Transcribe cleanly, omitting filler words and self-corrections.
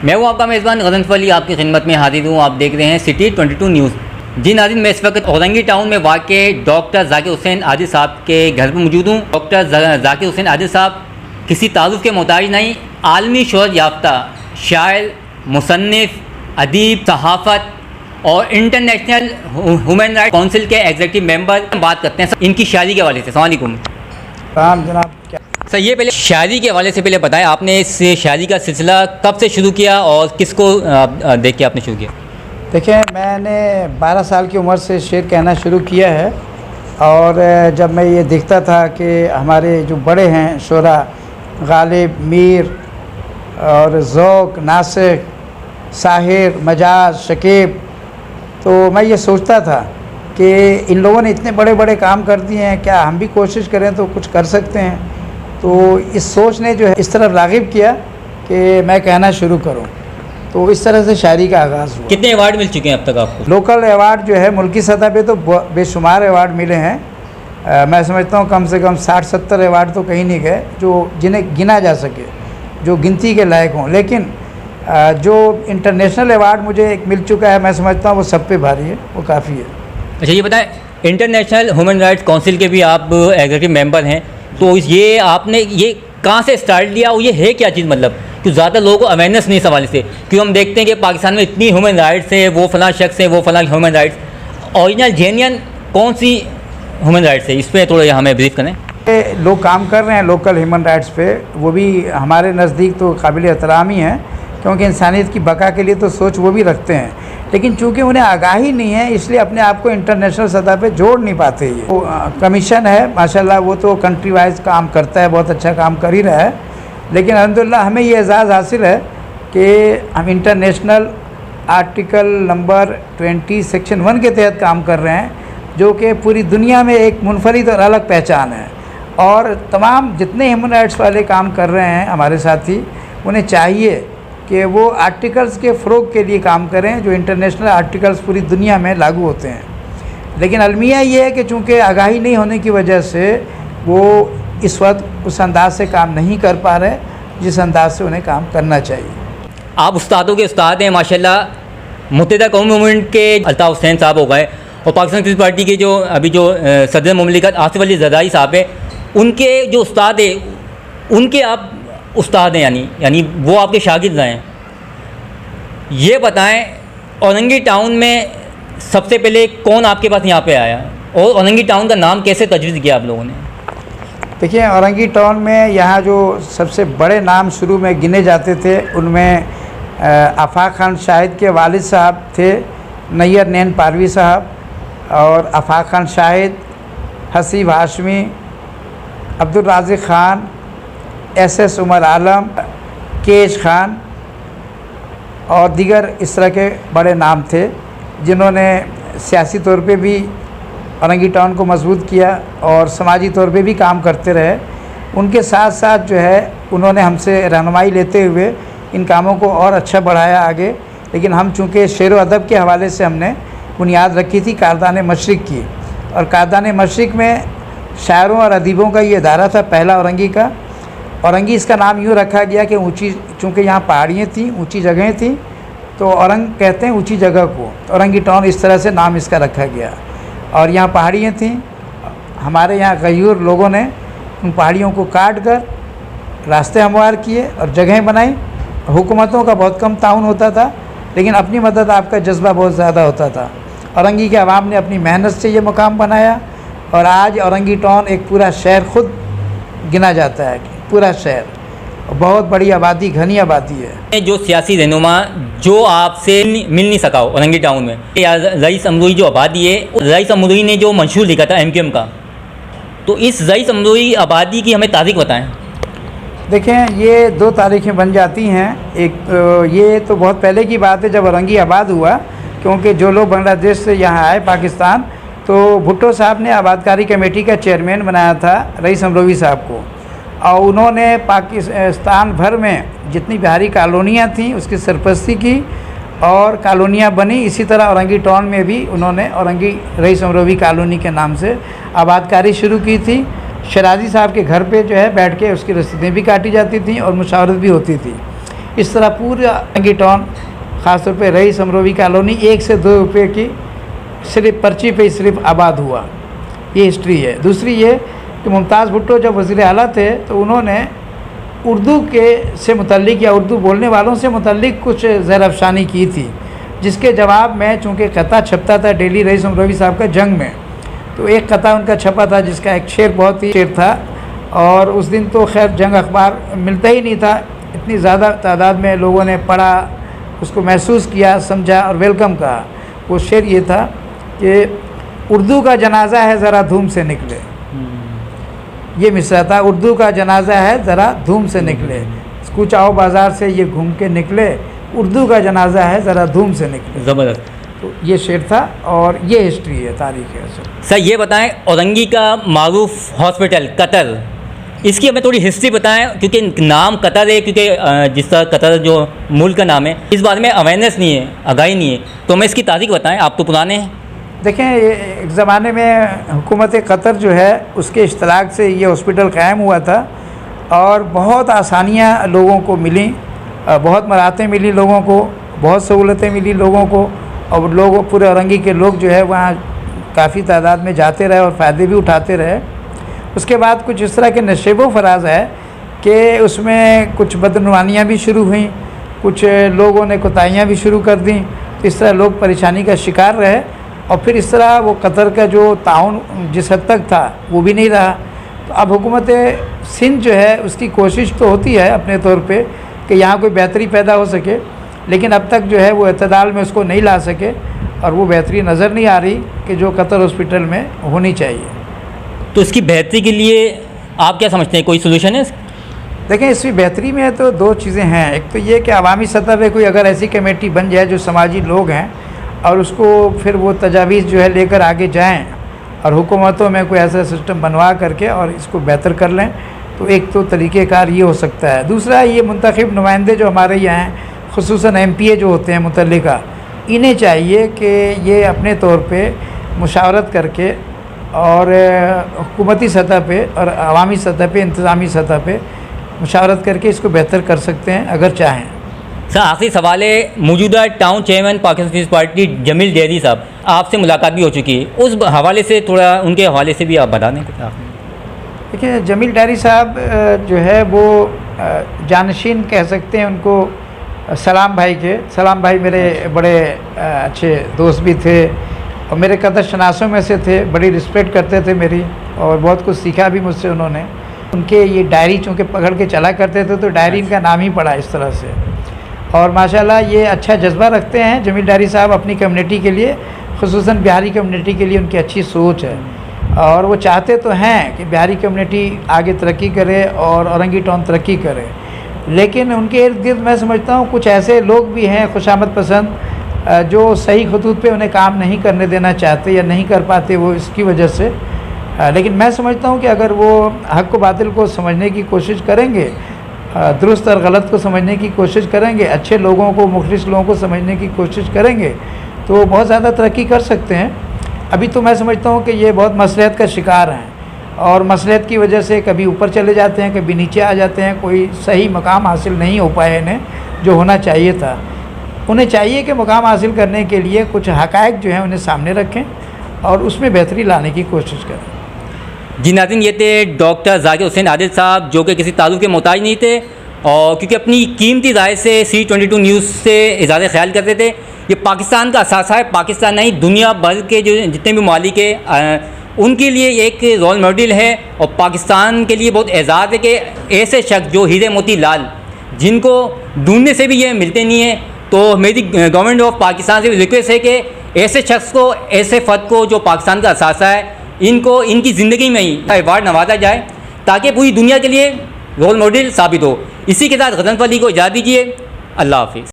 मैं हूँ आपका मेज़बान गज़नफ़र अली, आपकी खिदमत में हाजिर हूँ। आप देख रहे हैं सिटी 22 न्यूज़। जी नाज़रीन, मैं इस वक्त औरंगी टाउन में वाक़े डॉक्टर ज़ाकिर हुसैन आदिल साहब के घर पर मौजूद हूँ। डॉक्टर ज़ाकिर हुसैन आदिल साहब किसी तारुफ़ के मोहताज नहीं, आलमी शोहरत याफ्ता शायर, मुसन्निफ़, अदीब, सहाफ़त और इंटरनेशनल ह्यूमन राइट काउंसिल के एग्जीक्यूटिव मेंबर। बात करते हैं इनकी शायरी के हवाले से। अस्सलाम वालेकुम। जनाब, क्या सर, ये पहले शायरी के हवाले से पहले बताएं, आपने इस शायरी का सिलसिला कब से शुरू किया और किसको देख के आपने शुरू किया? देखिए, मैंने 12 साल की उम्र से शेर कहना शुरू किया है। और जब मैं ये देखता था कि हमारे जो बड़े हैं शोरा, गालिब, मीर और ज़ौक़, नासिक, साहिर, मजाज, शकीब, तो मैं ये सोचता था कि इन लोगों ने इतने बड़े बड़े काम कर दिए हैं, क्या हम भी कोशिश करें तो कुछ कर सकते हैं। तो इस सोच ने जो है इस तरफ राग़िब किया कि मैं कहना शुरू करूं। तो इस तरह से शायरी का आगाज़ हुआ। कितने अवार्ड मिल चुके हैं अब तक आपको? लोकल अवार्ड जो है मुल्की सतह पे तो बेशुमार अवार्ड मिले हैं। मैं समझता हूँ कम से कम 60-70 अवार्ड तो कहीं नहीं गए जो जिन्हें गिना जा सके, जो गिनती के लायक हों। लेकिन जो इंटरनेशनल अवार्ड मुझे एक मिल चुका है, मैं समझता हूँ वो सब पे भारी है, वो काफ़ी है। अच्छा, ये बताएं, इंटरनेशनल ह्यूमन राइट्स काउंसिल के भी आप एग्जीक्यूटिव मेंबर हैं, तो ये आपने ये कहाँ से स्टार्ट लिया और ये है क्या चीज़? मतलब कि ज़्यादा लोगों को अवेयरनेस नहीं सवाल से, क्योंकि हम देखते हैं कि पाकिस्तान में इतनी ह्यूमन राइट्स है, वो फलां शख्स है, वो फलां ह्यूमन राइट्स, ओरिजिनल जेन्युइन कौन सी ह्यूमन राइट्स है, इस पर थोड़ा हमें ब्रीफ करें। लोग काम कर रहे हैं लोकल ह्यूमन राइट्स पे, वो भी हमारे नज़दीक तो काबिल एहतराम ही है, क्योंकि इंसानियत की बका के लिए तो सोच वो भी रखते हैं। लेकिन चूंकि उन्हें आगाही नहीं है, इसलिए अपने आप को इंटरनेशनल सतह पे जोड़ नहीं पाते। ये वो कमीशन है माशाल्लाह, वो तो कंट्री वाइज काम करता है, बहुत अच्छा काम कर ही रहा है। लेकिन अल्हम्दुलिल्लाह हमें ये एजाज़ हासिल है कि हम इंटरनेशनल आर्टिकल नंबर 20 सेक्शन 1 के तहत काम कर रहे हैं, जो कि पूरी दुनिया में एक मुनफरिद और अलग पहचान है। और तमाम जितने ह्यूमन राइट्स वाले काम कर रहे हैं हमारे साथी, उन्हें चाहिए कि वो आर्टिकल्स के फ़रोग़ के लिए काम करें, जो इंटरनेशनल आर्टिकल्स पूरी दुनिया में लागू होते हैं। लेकिन अलमिया ये है कि चूँकि आगाही नहीं होने की वजह से वो इस वक्त उस अंदाज से काम नहीं कर पा रहे जिस अंदाज से उन्हें काम करना चाहिए। आप उस्तादों के उस्ताद हैं माशाल्लाह। मुत्तहिदा कौमी मूवमेंट के अल्ताफ़ हुसैन साहब हो गए, और पाकिस्तान पीपल्स पार्टी के जो अभी जो सदर मुमलिकत आसिफ अली ज़रदारी साहब हैं, उनके जो उस्ताद हैं, उनके आप उस्ताद हैं, यानी वो आपके शागिर्द हैं। ये बताएं, औरंगी टाउन में सबसे पहले कौन आपके पास यहाँ पे आया, और औरंगी टाउन का नाम कैसे तजवीज़ किया आप लोगों ने? देखिए, औरंगी टाउन में यहाँ जो सबसे बड़े नाम शुरू में गिने जाते थे, उनमें आफाक खान शाहिद के वालिद साहब थे, नैयर नैन पारवी साहब, और आफाक खान शाहिद, हसीब हाशमी, अब्दुल राज़िक ख़ान, SS उमर आलम, केश खान और दीगर इस तरह के बड़े नाम थे, जिन्होंने सियासी तौर पे भी औरंगी टाउन को मजबूत किया और समाजी तौर पे भी काम करते रहे। उनके साथ साथ जो है उन्होंने हमसे रहनुमाई लेते हुए इन कामों को और अच्छा बढ़ाया आगे। लेकिन हम चूँकि शेर व अदब के हवाले से हमने बुनियाद रखी थी कारदान मशरिक़ की, और कारदान मशरिक़ में शायरों और अदीबों का ये इदारा था पहला औरंगी का। औरंगी इसका नाम यूँ रखा गया कि ऊंची, चूँकि यहाँ पहाड़ियाँ थीं, ऊंची जगहें थीं, तो औरंग कहते हैं ऊंची जगह को, तो औरंगी टाउन इस तरह से नाम इसका रखा गया। और यहाँ पहाड़ियाँ थीं, हमारे यहाँ गयूर लोगों ने उन पहाड़ियों को काट कर रास्ते हमवार किए और जगहें बनाई। हुकूमतों का बहुत कम ताउन होता था, लेकिन अपनी मदद आपका जज्बा बहुत ज़्यादा होता था। औरंगी के अवाम ने अपनी मेहनत से ये मुकाम बनाया, और आज औरंगी टाउन एक पूरा शहर खुद गिना जाता है, पूरा शहर, बहुत बड़ी आबादी, घनी आबादी है। जो सियासी रहनुमा जो आपसे मिल नहीं सका औरंगी टाउन में, रईस अमरूई जो आबादी है, रईस अमरूई ने जो मंशूर लिखा था MQM का, तो इस रईस अमरूई आबादी की हमें तारीख बताएं। देखें, ये 2 तारीखें बन जाती हैं। एक ये तो बहुत पहले की बात है जब औरंगी आबाद हुआ, क्योंकि जो लोग बांग्लादेश से यहाँ आए पाकिस्तान, तो भुट्टो साहब ने आबादकारी कमेटी का चेयरमैन बनाया था रईस अमरूई साहब को, और उन्होंने पाकिस्तान भर में जितनी बिहारी कॉलोनियाँ थीं उसकी सरपरस्ती की और कॉलोनियाँ बनी। इसी तरह औरंगी टाउन में भी उन्होंने औरंगी रईस अमरूई कॉलोनी के नाम से आबादकारी शुरू की थी। शराजी साहब के घर पे जो है बैठ के उसकी रसीदें भी काटी जाती थी और मुशावरत भी होती थी। इस तरह पूरा औरंगी टाउन, ख़ासतौर पे रईस अमरोवी कॉलोनी 1 से 2 रुपये की सिर्फ पर्ची पे सिर्फ आबाद हुआ। ये हिस्ट्री है। दूसरी ये कि मुमताज़ भुट्टो जब वज़ीर आला थे तो उन्होंने उर्दू के से मुतल्लिक या उर्दू बोलने वालों से मुतल्लिक कुछ ज़हर अफ़शानी की थी, जिसके जवाब में चूँकि ख़ता छपता था डेली रईस अमरोवी साहब का जंग में, तो एक ख़ता उनका छपा था जिसका एक शेर बहुत ही शेर था। और उस दिन तो खैर जंग अखबार मिलता ही नहीं था, इतनी ज़्यादा तादाद में लोगों ने पढ़ा, उसको महसूस किया, समझा और वेलकम कहा। वो शेर ये था कि उर्दू का जनाजा है ज़रा धूम से निकले। ये मिसरा था, उर्दू का जनाजा है ज़रा धूम से निकले, कुछ आओ बाज़ार से ये घूम के निकले, उर्दू का जनाजा है ज़रा धूम से निकले। ज़बरदस्त। तो ये शेर था और ये हिस्ट्री है, तारीख़ है सर। ये बताएं औरंगी का मारूफ हॉस्पिटल कतर, इसकी हमें थोड़ी हिस्ट्री बताएं, क्योंकि नाम कतर है, क्योंकि जिस तरह कतर जो मुल्क का नाम है, इस बारे में अवेयरनेस नहीं है, आगाही नहीं है, तो हमें इसकी तारीख बताएं। आप तो पुराने हैं। देखें, एक ज़माने में हुकूमत कतर जो है उसके इश्तराक से ये हॉस्पिटल क़ायम हुआ था और बहुत आसानियाँ लोगों को मिली, बहुत मराहतें मिली लोगों को, बहुत सहूलतें मिली लोगों को, और लोग पूरे औरंगी के लोग जो है वहाँ काफ़ी तादाद में जाते रहे और फ़ायदे भी उठाते रहे। उसके बाद कुछ इस तरह के नशेबो फराज है कि उसमें कुछ बदनुमानियाँ भी शुरू हुई, कुछ लोगों ने कोताहियाँ भी शुरू कर दी, तो इस तरह लोग परेशानी का शिकार रहे और फिर इस तरह वो कतर का जो ताउन जिस हद तक था वो भी नहीं रहा। तो अब हुकूमत सिंध जो है उसकी कोशिश तो होती है अपने तौर पे कि यहाँ कोई बेहतरी पैदा हो सके, लेकिन अब तक जो है वो एतदाल में उसको नहीं ला सके और वो बेहतरी नज़र नहीं आ रही कि जो कतर हॉस्पिटल में होनी चाहिए। तो इसकी बेहतरी के लिए आप क्या समझते हैं, कोई सोल्यूशन है? देखें, इसकी बेहतरी में तो दो चीज़ें हैं। एक तो ये कि अवामी सतह पे कोई अगर ऐसी कमेटी बन जाए जो समाजी लोग हैं और उसको फिर वो तजावीज़ जो है लेकर आगे जाएं और हुकूमतों में कोई ऐसा सिस्टम बनवा करके और इसको बेहतर कर लें, तो एक तो तरीक़ेकार ये हो सकता है। दूसरा, ये मुंतखब नुमाइंदे जो हमारे यहाँ हैं, खुसूसन MPA जो होते हैं मुतल्लिका, इन्हें चाहिए कि ये अपने तौर पे मुशावरत करके और हुकूमती सतह पे और अवामी सतह पे, इंतज़ामी सतह पे मुशावरत करके इसको बेहतर कर सकते हैं अगर चाहें। सर, आखिरी सवाल है, मौजूदा टाउन चेयरमैन पाकिस्तान पीपल्स पार्टी जमील डेहरी साहब, आपसे मुलाकात भी हो चुकी है, उस हवाले से थोड़ा उनके हवाले से भी आप बता दें कुछ। देखिए, जमील डेहरी साहब जो है वो जानशीन कह सकते हैं उनको सलाम भाई के। सलाम भाई मेरे बड़े अच्छे दोस्त भी थे और मेरे कदर शनासों में से थे, बड़ी रिस्पेक्ट करते थे मेरी और बहुत कुछ सीखा भी मुझसे उन्होंने। उनके ये डायरी चूँकि पकड़ के चला करते थे तो डायरी इनका नाम ही पड़ा इस तरह से। और माशाल्लाह ये अच्छा जज्बा रखते हैं जमील डेहरी साहब अपनी कम्युनिटी के लिए, खुसूसन बिहारी कम्युनिटी के लिए उनकी अच्छी सोच है और वो चाहते तो हैं कि बिहारी कम्युनिटी आगे तरक्की करे और औरंगी टाउन तरक्की करे, लेकिन उनके इर्द गिर्द मैं समझता हूँ कुछ ऐसे लोग भी हैं खुशामद पसंद जो सही खतूत पे उन्हें काम नहीं करने देना चाहते या नहीं कर पाते वो इसकी वजह से। लेकिन मैं समझता हूँ कि अगर वो हक़ व बातिल को समझने की कोशिश करेंगे, दुरुस्त और गलत को समझने की कोशिश करेंगे, अच्छे लोगों को, मुखलिस लोगों को समझने की कोशिश करेंगे, तो बहुत ज़्यादा तरक्की कर सकते हैं। अभी तो मैं समझता हूँ कि ये बहुत मसलहत का शिकार हैं और मसलहत की वजह से कभी ऊपर चले जाते हैं, कभी नीचे आ जाते हैं, कोई सही मकाम हासिल नहीं हो पाए इन्हें जो होना चाहिए था। उन्हें चाहिए कि मुकाम हासिल करने के लिए कुछ हक़ाइक़ जो हैं उन्हें सामने रखें और उसमें बेहतरी लाने की कोशिश करें। जी नाज़रीन, ये थे डॉक्टर ज़ाकिर हुसैन आदिल साहब, जो कि किसी तारुफ के मोहताज नहीं थे और क्योंकि अपनी कीमती राय से C22 न्यूज़ से इज़हार ख्याल करते थे। ये पाकिस्तान का असासा है, पाकिस्तान नहीं दुनिया भर के जो जितने भी मालिक है उनके लिए एक रोल मॉडल है और पाकिस्तान के लिए बहुत एजाज़ है कि ऐसे शख्स जो हीरे मोती लाल, जिनको ढूंढने से भी ये मिलते नहीं हैं, तो मेरी गवर्नमेंट ऑफ पाकिस्तान से रिक्वेस्ट है कि ऐसे शख्स को, ऐसे फ़र्द को जो पाकिस्तान का असासा है, इनको इनकी ज़िंदगी में ही अवार्ड नवाजा जाए ताकि पूरी दुनिया के लिए रोल मॉडल साबित हो। इसी के साथ गज़नफ़र अली को इजाज़त दीजिए। अल्लाह हाफ़िज़।